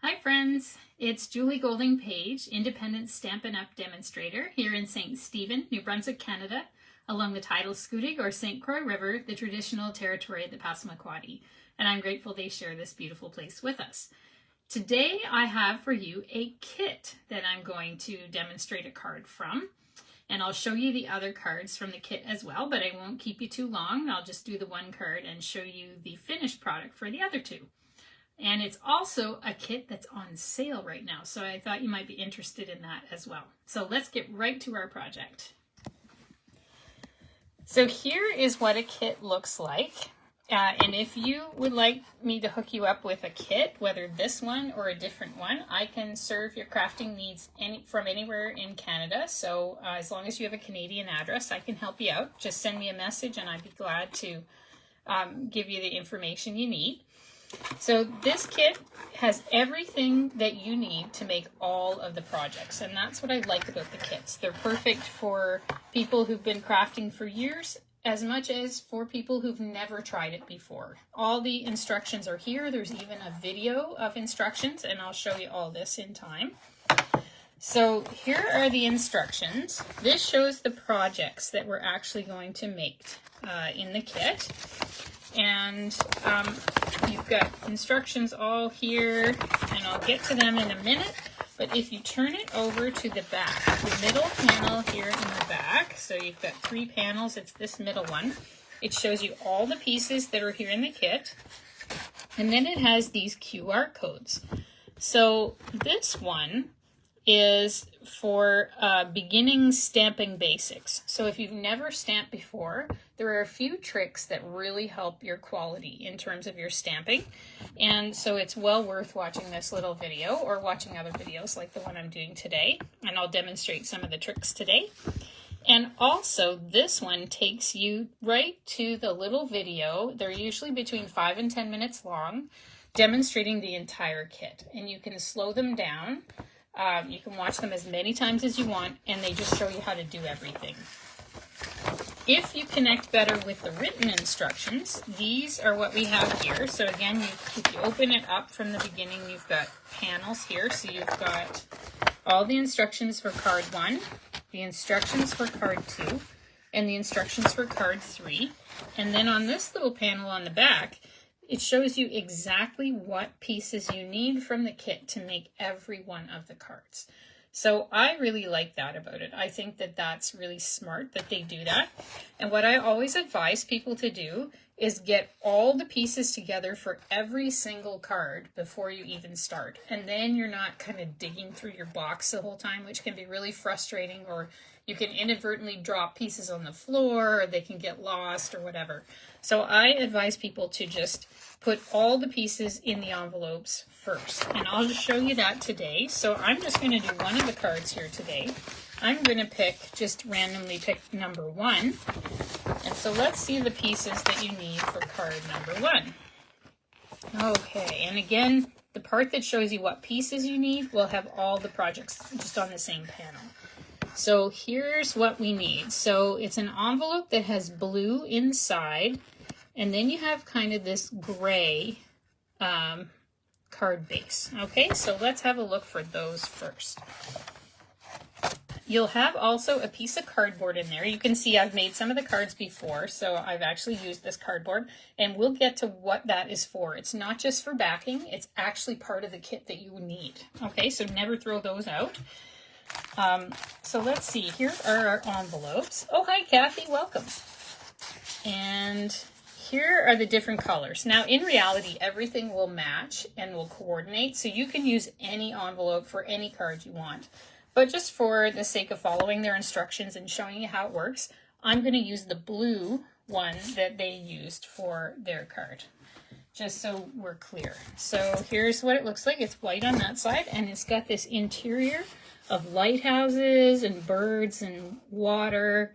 Hi friends, it's Julie Golding Page, independent Stampin' Up! Demonstrator here in St. Stephen, New Brunswick, Canada, along the tidal Scoodic or St. Croix River, the traditional territory of the Passamaquoddy, and I'm grateful they share this beautiful place with us. Today I have for you a kit that I'm going to demonstrate a card from, and I'll show you the other cards from the kit as well, but I won't keep you too long. I'll just do the one card and show you the finished product for the other two. And it's also a kit that's on sale right now, so I thought you might be interested in that as well. So let's get right to our project. So here is what a kit looks like. And if you would like me to hook you up with a kit, whether this one or a different one, I can serve your crafting needs from anywhere in Canada. So as long as you have a Canadian address, I can help you out. Just send me a message and I'd be glad to give you the information you need. So this kit has everything that you need to make all of the projects, and that's what I like about the kits. They're perfect for people who've been crafting for years, as much as for people who've never tried it before. All the instructions are here. There's even a video of instructions, and I'll show you all this in time. So here are the instructions. This shows the projects that we're actually going to make in the kit. And you've got instructions all here, and I'll get to them in a minute. But if you turn it over to the back, the middle panel here in the back, so you've got 3 panels, it's this middle one. It shows you all the pieces that are here in the kit. And then it has these QR codes. So this one is for beginning stamping basics. So if you've never stamped before, there are a few tricks that really help your quality in terms of your stamping. And so it's well worth watching this little video or watching other videos like the one I'm doing today. And I'll demonstrate some of the tricks today. And also this one takes you right to the little video. They're usually between 5 and 10 minutes long, demonstrating the entire kit. And you can slow them down. You can watch them as many times as you want, and they just show you how to do everything. If you connect better with the written instructions, these are what we have here. So again, if you open it up from the beginning, you've got panels here. So you've got all the instructions for card 1, the instructions for card 2, and the instructions for card 3. And then on this little panel on the back, it shows you exactly what pieces you need from the kit to make every one of the cards. So I really like that about it. I think that that's really smart that they do that. And what I always advise people to do is get all the pieces together for every single card before you even start. And then you're not kind of digging through your box the whole time, which can be really frustrating, or you can inadvertently drop pieces on the floor, or they can get lost or whatever. So I advise people to just put all the pieces in the envelopes first. And I'll just show you that today. So I'm just going to do one of the cards here today. I'm going to just randomly pick number 1. And so let's see the pieces that you need for card number 1. Okay, and again, the part that shows you what pieces you need will have all the projects just on the same panel. So here's what we need. So it's an envelope that has blue inside, and then you have kind of this gray card base. Okay, so let's have a look for those first. You'll have also a piece of cardboard in there. You can see I've made some of the cards before, so I've actually used this cardboard, and we'll get to what that is for. It's not just for backing, it's actually part of the kit that you need. Okay, so never throw those out. So let's see, here are our envelopes. Oh, hi Kathy, welcome. And here are the different colors. Now in reality, everything will match and will coordinate, so you can use any envelope for any card you want. But just for the sake of following their instructions and showing you how it works, I'm going to use the blue one that they used for their card, just so we're clear. So here's what it looks like. It's white on that side, and it's got this interior of lighthouses and birds and water.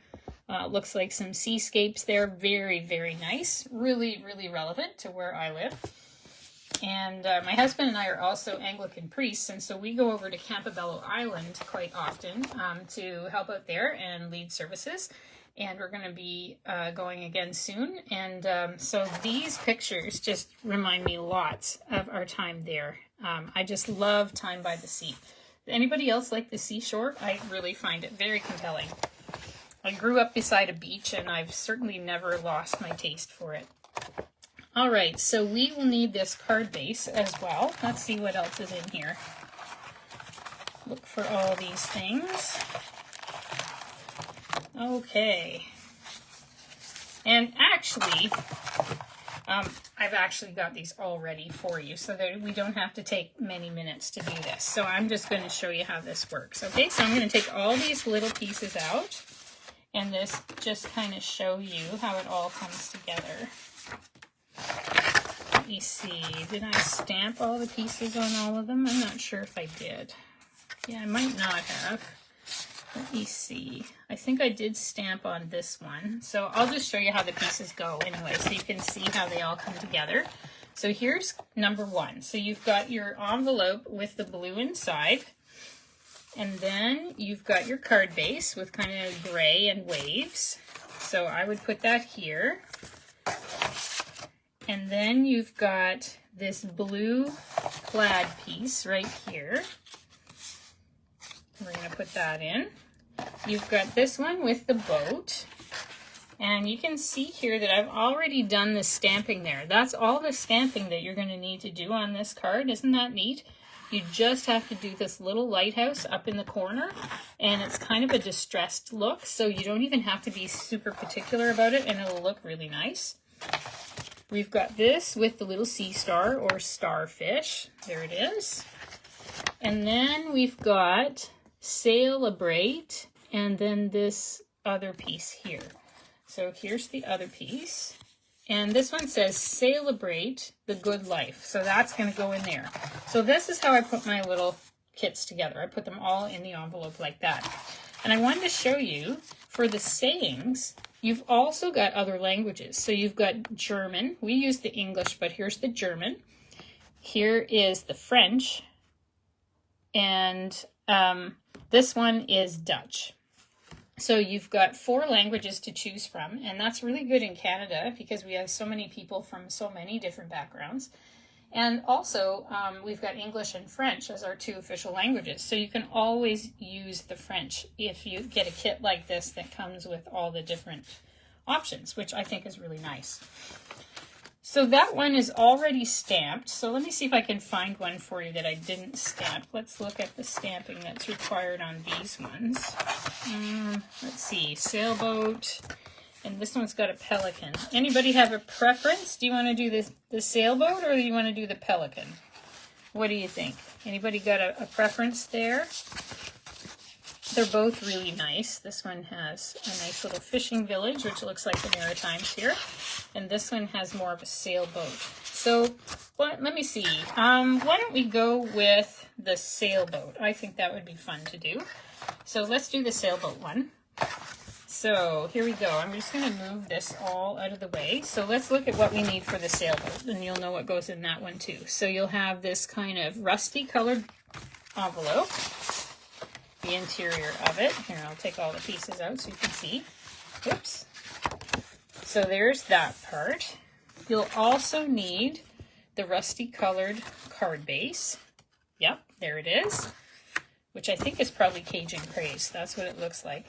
Looks like some seascapes there. Very, very nice. Really, really relevant to where I live. And my husband and I are also Anglican priests, and so we go over to Campobello Island quite often to help out there and lead services. and we're going to be going again soon. And so these pictures just remind me lots of our time there. I just love time by the sea. Anybody else like the seashore? I really find it very compelling. I grew up beside a beach, and I've certainly never lost my taste for it. All right, so we will need this card base as well. Let's see what else is in here. Look for all these things. Okay. And actually, I've actually got these all ready for you so that we don't have to take many minutes to do this. So I'm just going to show you how this works. Okay, so I'm going to take all these little pieces out and this just kind of show you how it all comes together. Let me see, did I stamp all the pieces on all of them? I'm not sure if I did. Yeah, I might not have. Let me see. I think I did stamp on this one. So I'll just show you how the pieces go anyway, so you can see how they all come together. So here's number one. So you've got your envelope with the blue inside. And then you've got your card base with kind of gray and waves. So I would put that here. And then you've got this blue plaid piece right here. We're going to put that in. You've got this one with the boat. And you can see here that I've already done the stamping there. That's all the stamping that you're going to need to do on this card. Isn't that neat? You just have to do this little lighthouse up in the corner. And it's kind of a distressed look, so you don't even have to be super particular about it, and it'll look really nice. We've got this with the little sea star or starfish. There it is. And then we've got Celebrate, and then this other piece here. So here's the other piece. And this one says Celebrate the Good Life. So that's going to go in there. So this is how I put my little kits together. I put them all in the envelope like that. And I wanted to show you, for the sayings, you've also got other languages. So you've got German. We use the English, but here's the German. Here is the French. And this one is Dutch. So you've got 4 languages to choose from, and that's really good in Canada because we have so many people from so many different backgrounds. And also, we've got English and French as our 2 official languages. So you can always use the French if you get a kit like this that comes with all the different options, which I think is really nice. So that one is already stamped. So let me see if I can find one for you that I didn't stamp. Let's look at the stamping that's required on these ones. Let's see, sailboat, and this one's got a pelican. Anybody have a preference? Do you want to do the sailboat, or do you want to do the pelican? What do you think? Anybody got a preference there? They're both really nice. This one has a nice little fishing village, which looks like the Maritimes here. And this one has more of a sailboat. So let me see. Why don't we go with the sailboat? I think that would be fun to do. So let's do the sailboat one. So here we go. I'm just going to move this all out of the way. So let's look at what we need for the sailboat, and you'll know what goes in that one too. So you'll have this kind of rusty colored envelope. The interior of it. Here, I'll take all the pieces out so you can see. Oops. So there's that part. You'll also need the rusty colored card base. Yep, there it is. Which I think is probably Cajun Craze. That's what it looks like.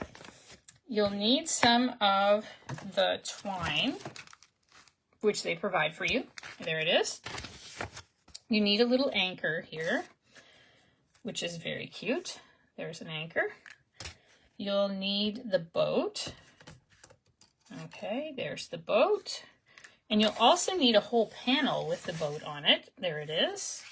You'll need some of the twine, which they provide for you. There it is. You need a little anchor here, which is very cute. There's an anchor. You'll need the boat. Okay, there's the boat. And you'll also need a whole panel with the boat on it. There it is.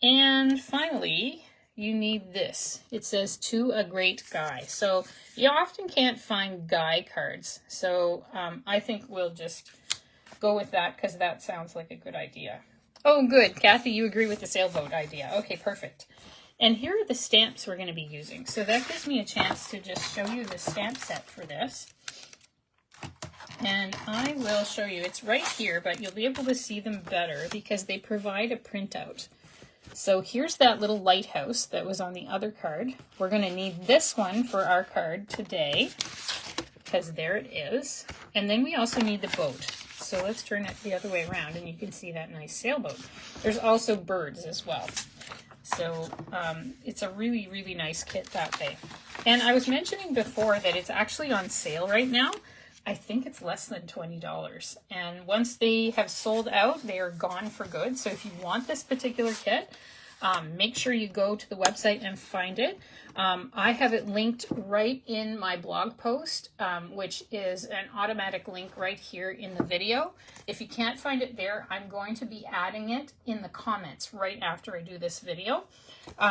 And finally, you need this. It says, "To a Great Guy." So you often can't find guy cards. So I think we'll just go with that because that sounds like a good idea. Oh, good. Kathy, you agree with the sailboat idea. Okay, perfect. And here are the stamps we're going to be using. So that gives me a chance to just show you the stamp set for this. And I will show you. It's right here, but you'll be able to see them better because they provide a printout. So here's that little lighthouse that was on the other card. We're going to need this one for our card today. because there it is. And then we also need the boat. So let's turn it the other way around and you can see that nice sailboat. There's also birds as well. So it's a really, really nice kit that way. And I was mentioning before that it's actually on sale right now. I think it's less than $20. And once they have sold out, they are gone for good. So if you want this particular kit, make sure you go to the website and find it. I have it linked right in my blog post, which is an automatic link right here in the video. If you can't find it there, I'm going to be adding it in the comments right after I do this video,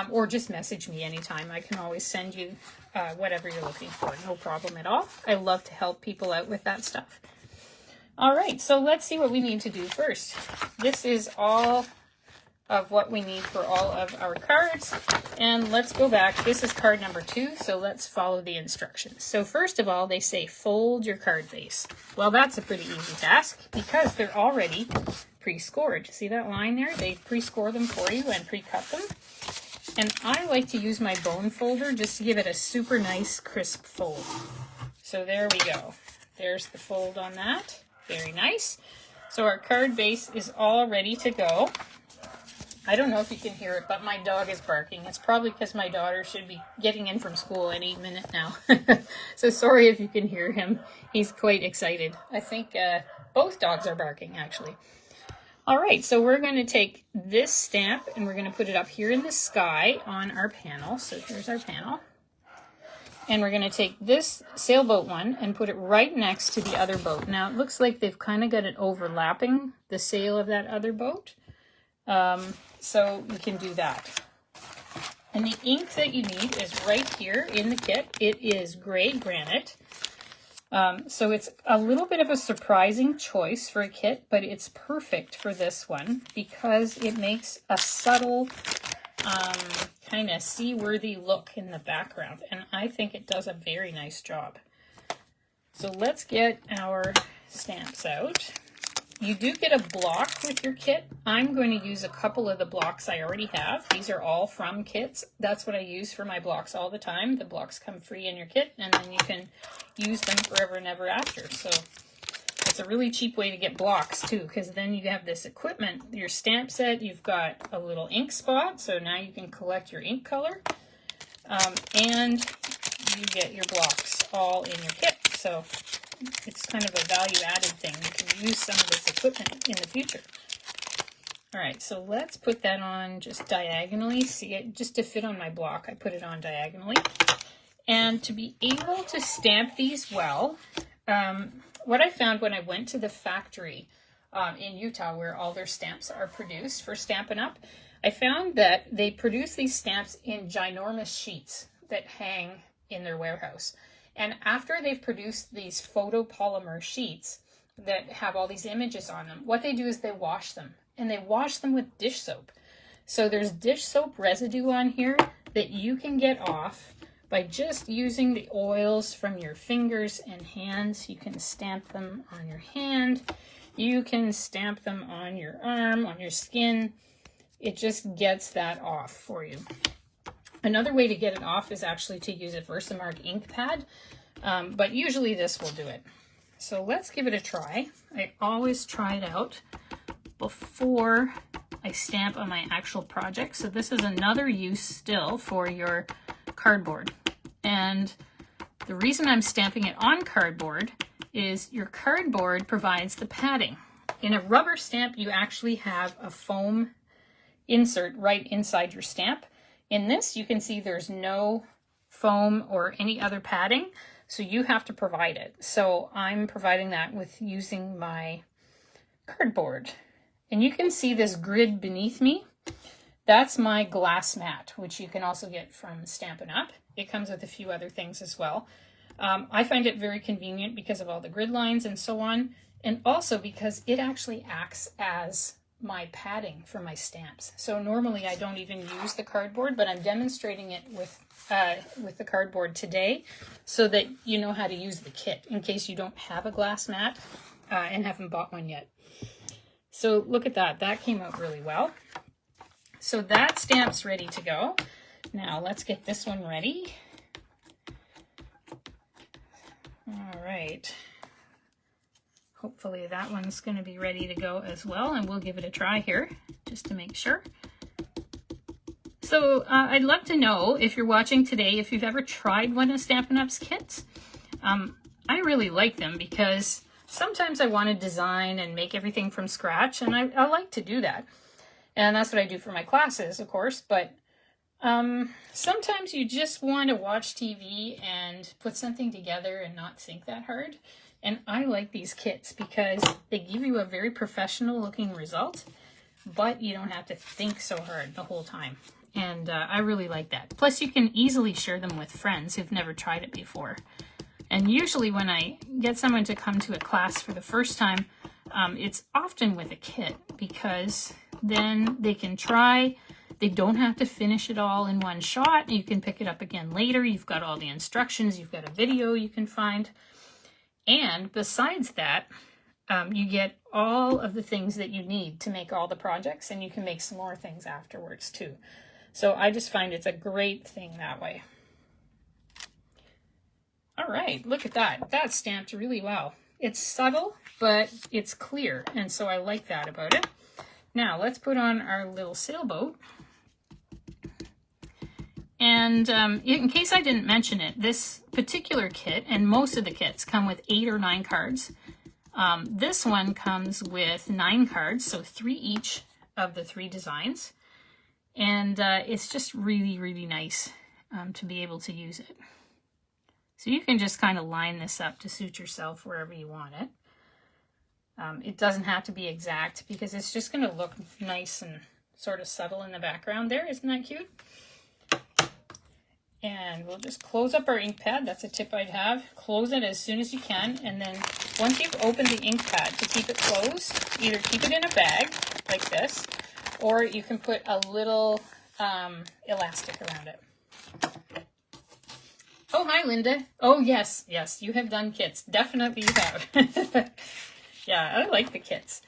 or just message me anytime. I can always send you whatever you're looking for, no problem at all. I love to help people out with that stuff. All right, so let's see what we need to do first. This is all of what we need for all of our cards. And let's go back. This is card number 2, so let's follow the instructions. So first of all, they say fold your card base. Well, that's a pretty easy task because they're already pre-scored. See that line there? They pre-score them for you and pre-cut them. And I like to use my bone folder just to give it a super nice crisp fold. So there we go. There's the fold on that. Very nice. So our card base is all ready to go. I don't know if you can hear it, but my dog is barking. It's probably because my daughter should be getting in from school any minute now. So sorry if you can hear him. He's quite excited. I think both dogs are barking, actually. All right, so we're going to take this stamp and we're going to put it up here in the sky on our panel. So here's our panel. And we're going to take this sailboat one and put it right next to the other boat. Now, it looks like they've kind of got it overlapping the sail of that other boat. So you can do that. And the ink that you need is right here in the kit. It is gray granite. So it's a little bit of a surprising choice for a kit, but it's perfect for this one because it makes a subtle, kind of seaworthy look in the background. And I think it does a very nice job. So let's get our stamps out. You do get a block with your kit. I'm going to use a couple of the blocks I already have. These are all from kits. That's what I use for my blocks all the time. The blocks come free in your kit, and then you can use them forever and ever after. So it's a really cheap way to get blocks too, because then you have this equipment, your stamp set, you've got a little ink spot, so now you can collect your ink color, and you get your blocks all in your kit. So it's kind of a value-added thing. You can use some of this equipment in the future. All right, so let's put that on just diagonally. See it just to fit on my block. I put it on diagonally. And to be able to stamp these well, what I found when I went to the factory in Utah where all their stamps are produced for Stampin' Up, I found that they produce these stamps in ginormous sheets that hang in their warehouse. And after they've produced these photopolymer sheets that have all these images on them, what they do is they wash them. And they wash them with dish soap. So there's dish soap residue on here that you can get off by just using the oils from your fingers and hands. You can stamp them on your hand. You can stamp them on your arm, on your skin. It just gets that off for you. Another way to get it off is actually to use a Versamark ink pad, but usually this will do it. So let's give it a try. I always try it out before I stamp on my actual project. So this is another use still for your cardboard. And the reason I'm stamping it on cardboard is your cardboard provides the padding. In a rubber stamp, you actually have a foam insert right inside your stamp. In this, you can see there's no foam or any other padding, so you have to provide it. So I'm providing that with using my cardboard. And you can see this grid beneath me. That's my glass mat, which you can also get from Stampin' Up. It comes with a few other things as well. I find it very convenient because of all the grid lines and so on, and also because it actually acts as my padding for my stamps. So normally I don't even use the cardboard, but I'm demonstrating it with the cardboard today so that you know how to use the kit in case you don't have a glass mat and haven't bought one yet. So look at that. That came out really well. So that stamp's ready to go. Now let's get this one ready. All right. Hopefully that one's going to be ready to go as well, and we'll give it a try here just to make sure. So I'd love to know, if you're watching today, if you've ever tried one of Stampin' Up's kits. I really like them because sometimes I want to design and make everything from scratch, and I like to do that. And that's what I do for my classes, of course, but sometimes you just want to watch TV and put something together and not think that hard. And I like these kits because they give you a very professional looking result, but you don't have to think so hard the whole time. And I really like that. Plus, you can easily share them with friends who've never tried it before. And usually when I get someone to come to a class for the first time, it's often with a kit, because then they can try. They don't have to finish it all in one shot. You can pick it up again later. You've got all the instructions. You've got a video you can find. And besides that, you get all of the things that you need to make all the projects, and you can make some more things afterwards too. So I just find it's a great thing that way. All right, look at that. That's stamped really well. It's subtle, but it's clear, and so I like that about it. Now let's put on our little sailboat. And in case I didn't mention it, this particular kit, and most of the kits, come with 8 or 9 cards. This one comes with 9 cards, so 3 each of the 3 designs. And it's just really, really nice to be able to use it. So you can just kind of line this up to suit yourself wherever you want it. It doesn't have to be exact, because it's just going to look nice and sort of subtle in the background there. Isn't that cute? And we'll just close up our ink pad. That's a tip I'd have. Close it as soon as you can. And then once you've opened the ink pad, to keep it closed, either keep it in a bag like this, or you can put a little elastic around it. Oh, hi, Linda. Oh, yes, yes, you have done kits. Definitely you have. Yeah, I like the kits.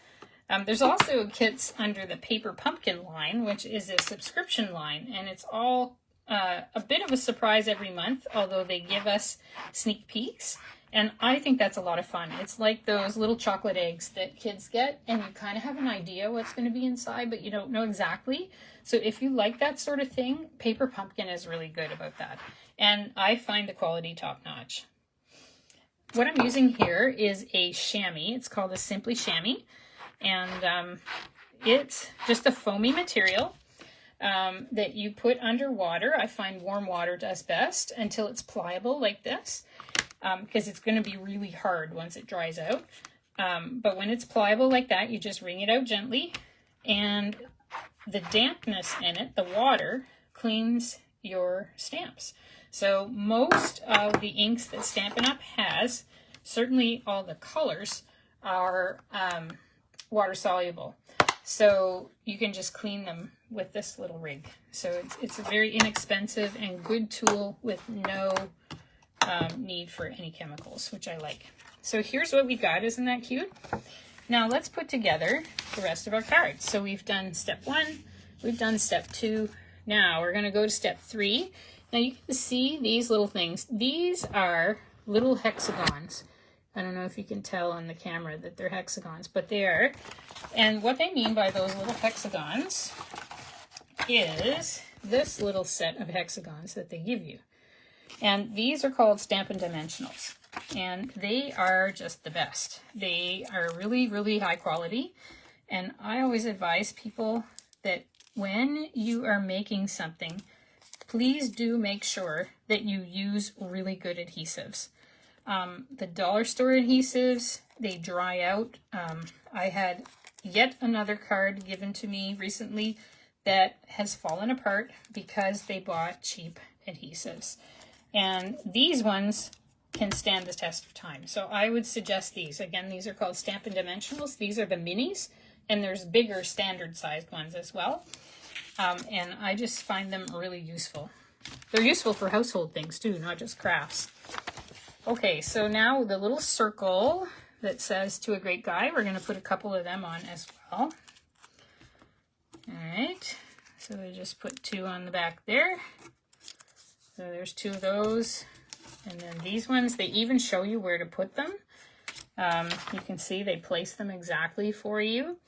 There's also kits under the Paper Pumpkin line, which is a subscription line, and it's all a bit of a surprise every month, although they give us sneak peeks, and I think that's a lot of fun. It's like those little chocolate eggs that kids get, and you kind of have an idea what's going to be inside, but you don't know exactly. So if you like that sort of thing, Paper Pumpkin is really good about that, and I find the quality top-notch. What I'm using here is a chamois. It's called a Simply Chamois, and it's just a foamy material that you put under water. I find warm water does best until it's pliable like this, because it's going to be really hard once it dries out. But when it's pliable like that, you just wring it out gently, and the dampness in it, the water, cleans your stamps. So most of the inks that Stampin' Up has, certainly all the colors, are water soluble. So you can just clean them with this little rig. So it's a very inexpensive and good tool with no need for any chemicals, which I like. So here's what we've got. Isn't that cute? Now let's put together the rest of our cards. So we've done step 1, we've done step 2. Now we're going to go to step 3. Now you can see these little things. These are little hexagons. I don't know if you can tell on the camera that they're hexagons, but they are. And what they mean by those little hexagons is this little set of hexagons that they give you. And these are called Stampin' Dimensionals. And they are just the best. They are really, really high quality. And I always advise people that when you are making something, please do make sure that you use really good adhesives. The dollar store adhesives, they dry out. I had yet another card given to me recently that has fallen apart because they bought cheap adhesives. And these ones can stand the test of time. So I would suggest these. Again, these are called Stampin' Dimensionals. These are the minis, and there's bigger standard sized ones as well. And I just find them really useful. They're useful for household things too, not just crafts. Okay, so now the little circle that says "to a great guy," we're going to put a couple of them on as well. All right, so we just put 2 on the back there. So there's 2 of those. And then these ones, they even show you where to put them. You can see they place them exactly for you.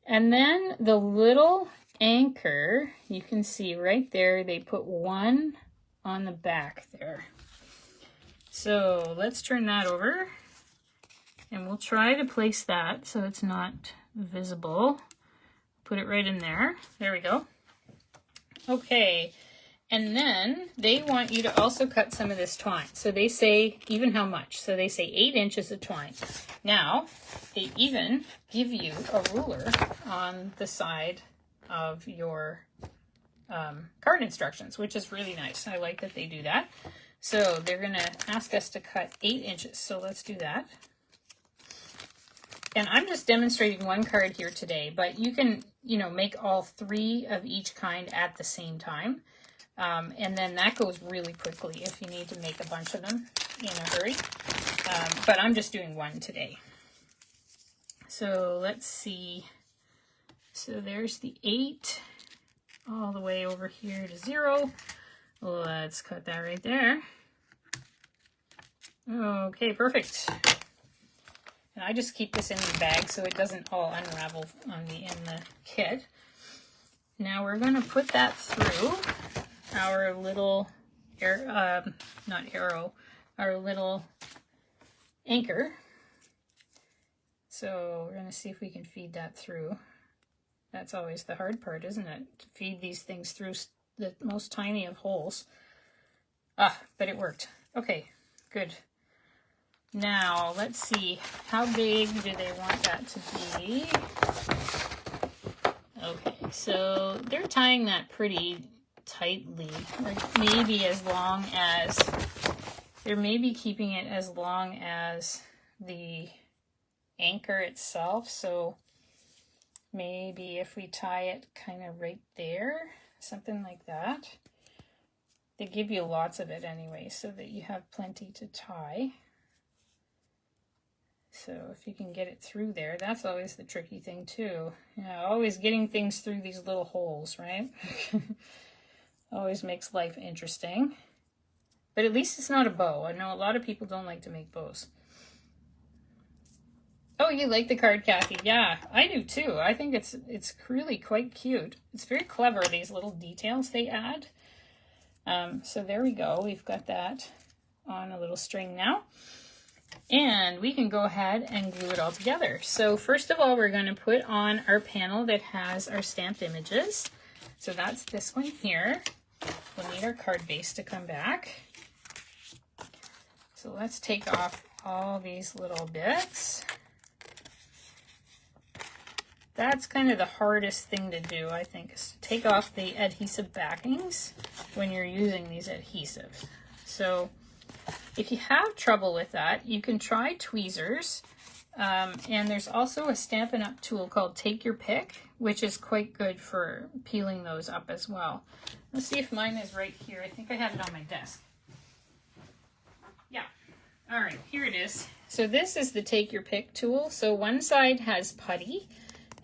And then the little anchor, you can see right there, they put one on the back there. So let's turn that over and we'll try to place that so it's not visible. Put it right in there. There we go. Okay. And then they want you to also cut some of this twine. So they say even how much. So they say 8 inches of twine. Now, they even give you a ruler on the side of your card instructions, which is really nice. I like that they do that. So they're going to ask us to cut 8 inches. So let's do that. And I'm just demonstrating one card here today, but you can, make all 3 of each kind at the same time. And then that goes really quickly if you need to make a bunch of them in a hurry. But I'm just doing one today. So let's see. So there's the 8 all the way over here to 0. Let's cut that right there. Okay, perfect. And I just keep this in the bag so it doesn't all unravel on me in the kit. Now we're going to put that through our little our little anchor. So we're going to see if we can feed that through. That's always the hard part, isn't it? To feed these things through the most tiny of holes. But it worked. Okay, good. Now let's see, how big do they want that to be? Okay, so they're tying that pretty tightly, like maybe as long as, they're maybe keeping it as long as the anchor itself. So maybe if we tie it kind of right there, something like that. They give you lots of it anyway, so that you have plenty to tie. So if you can get it through there, that's always the tricky thing too. Always getting things through these little holes, right? Always makes life interesting. But at least it's not a bow. I know a lot of people don't like to make bows. Oh, you like the card, Kathy? Yeah, I do too. I think it's really quite cute. It's very clever, these little details they add. So there we go. We've got that on a little string now. And we can go ahead and glue it all together. So first of all, we're going to put on our panel that has our stamped images. So that's this one here. We'll need our card base to come back. So let's take off all these little bits. That's kind of the hardest thing to do, I think, is to take off the adhesive backings when you're using these adhesives. So if you have trouble with that, you can try tweezers. And there's also a Stampin' Up tool called Take Your Pick, which is quite good for peeling those up as well. Let's see if mine is right here. I think I have it on my desk. Yeah. All right, here it is. So this is the Take Your Pick tool. So one side has putty,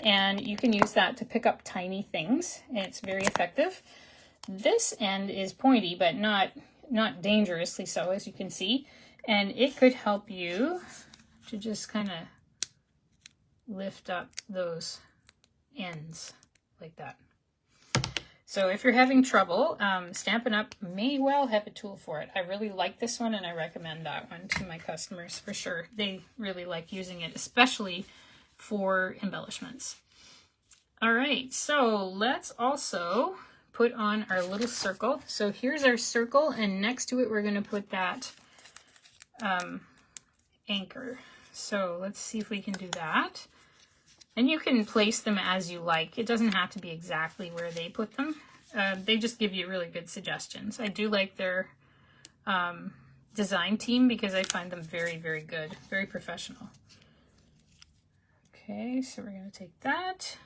and you can use that to pick up tiny things, and it's very effective. This end is pointy, but not dangerously so, as you can see, and it could help you to just kind of lift up those ends like that. So if you're having trouble, Stampin' Up may well have a tool for it. I really like this one, and I recommend that one to my customers for sure. They really like using it, especially for embellishments. All right, so let's also put on our little circle. So here's our circle, and next to it we're going to put that anchor. So let's see if we can do that. And you can place them as you like. It doesn't have to be exactly where they put them. They just give you really good suggestions. I do like their design team because I find them very, very good, very professional. Okay, so we're going to take that.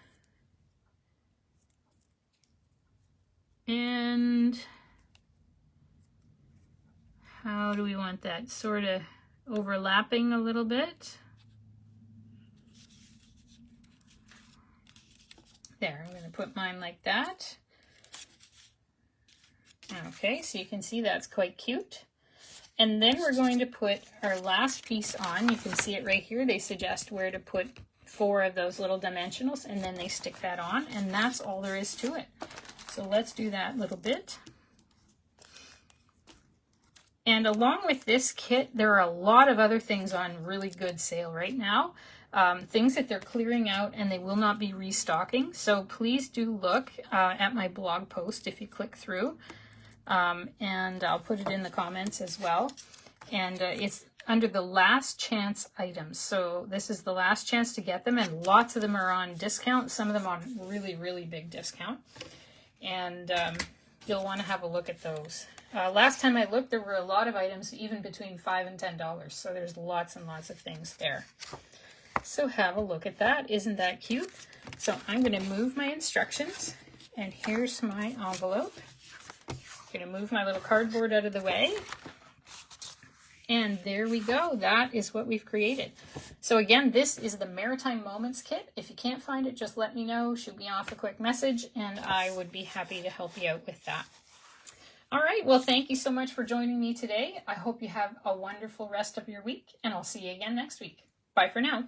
And how do we want that? Sort of overlapping a little bit. There, I'm going to put mine like that. Okay, so you can see that's quite cute. And then we're going to put our last piece on. You can see it right here. They suggest where to put 4 of those little dimensionals, and then they stick that on, and that's all there is to it. So let's do that little bit. And along with this kit, there are a lot of other things on really good sale right now. Things that they're clearing out and they will not be restocking. So please do look at my blog post if you click through. And I'll put it in the comments as well. And it's under the last chance items. So this is the last chance to get them, and lots of them are on discount. Some of them on really, really big discount. And you'll want to have a look at those. Last time I looked, there were a lot of items even between $5 and $10. So there's lots and lots of things there. So have a look at that. Isn't that cute? So I'm going to move my instructions, and here's my envelope. I'm going to move my little cardboard out of the way. And there we go. That is what we've created. So again, this is the Maritime Moments Kit. If you can't find it, just let me know. Shoot me off a quick message, and I would be happy to help you out with that. All right. Well, thank you so much for joining me today. I hope you have a wonderful rest of your week, and I'll see you again next week. Bye for now.